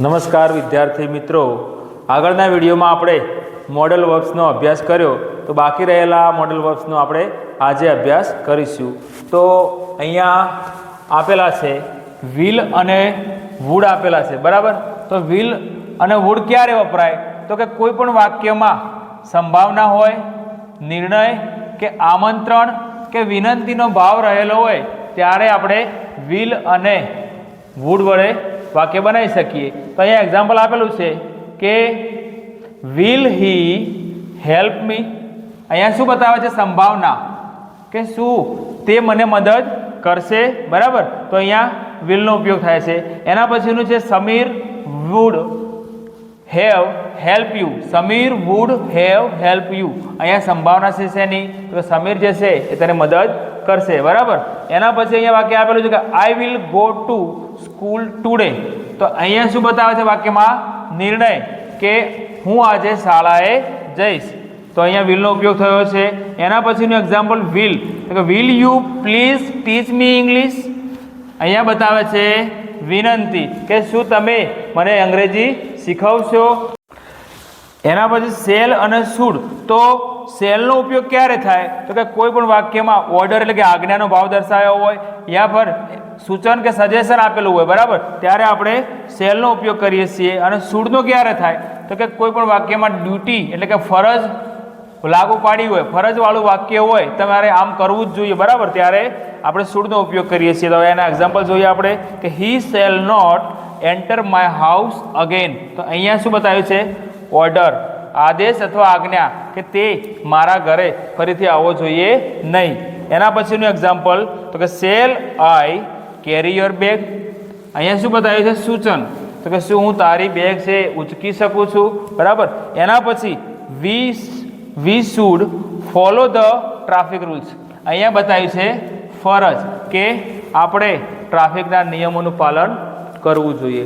નમસ્કાર વિદ્યાર્થી મિત્રો, આગળના વિડીયોમાં આપણે મોડલ વર્બ્સનો અભ્યાસ કર્યો, તો બાકી રહેલા મોડલ વર્બ્સનો આપણે આજે અભ્યાસ કરીશું. તો અહીંયા આપેલા છે વિલ અને વુડ આપેલા છે, બરાબર. તો વિલ અને વુડ ક્યારે વપરાય? તો કે કોઈ પણ વાક્યમાં સંભાવના હોય, નિર્ણય કે આમંત્રણ કે વિનંતીનો ભાવ રહેલો હોય ત્યારે આપણે વિલ અને વુડ વડે વાક્ય બનાવી શકીએ. તો અહીંયા એક્ઝામ્પલ આપેલું છે કે વિલ હી હેલ્પ મી. અહીંયા શું બતાવે છે? સંભાવના કે શું તે મને મદદ કરશે, બરાબર. તો અહીંયા વિલનો ઉપયોગ થાય છે. એના પછીનું છે Sameer would have help you. Sameer would have help you. અહીંયા સંભાવના છે શેની? તો સમીર જે છે એ તને મદદ કરશે, બરાબર. એના પછી અહીંયા વાક્ય આપેલું છે કે I will go to school today. તો અહીંયા શું બતાવે છે વાક્યમાં? નિર્ણય કે હું આજે શાળાએ જઈશ. તો અહીંયા વિલનો ઉપયોગ થયો છે. એના પછીનું એક્ઝામ્પલ વિલ, કે will you please teach me English. અહીંયા બતાવે છે વિનંતી કે શું તમે મને અંગ્રેજી શીખવશો. એના પછી સેલ અને શુડ. તો સેલનો ઉપયોગ ક્યારે થાય? તો કે કોઈ પણ વાક્યમાં ઓર્ડર એટલે કે આજ્ઞાનો ભાવ દર્શાવ્યો હોય યા પર સૂચન કે સજેશન આપેલું હોય, બરાબર, ત્યારે આપણે સેલનો ઉપયોગ કરીએ છીએ. અને શુડનો ક્યારે થાય? તો કે કોઈ પણ વાક્યમાં ડ્યુટી એટલે કે ફરજ લાગુ પાડી હોય, ફરજવાળું વાક્ય હોય, તમારે આમ કરવું જ જોઈએ, બરાબર, ત્યારે આપણે શુડનો ઉપયોગ કરીએ છીએ. તો એના એક્ઝામ્પલ જોઈએ આપણે કે he shall not enter my house again. તો અહીંયા શું બતાવ્યું છે? ઓર્ડર, આદેશ અથવા આજ્ઞા કે તે મારા ઘરે ફરીથી આવવો જોઈએ નહીં. એના પછીનું એક્ઝામ્પલ તો કે cell I carry your bag. અહીંયા શું બતાવ્યું છે? સૂચન. તો કે શું હું તારી બેગ છે ઉચકી શકું છું, બરાબર. એના પછી we should follow the traffic rules. અહીંયા બતાવ્યું છે ફરજ કે આપણે ટ્રાફિકના નિયમોનું પાલન કરવું જોઈએ.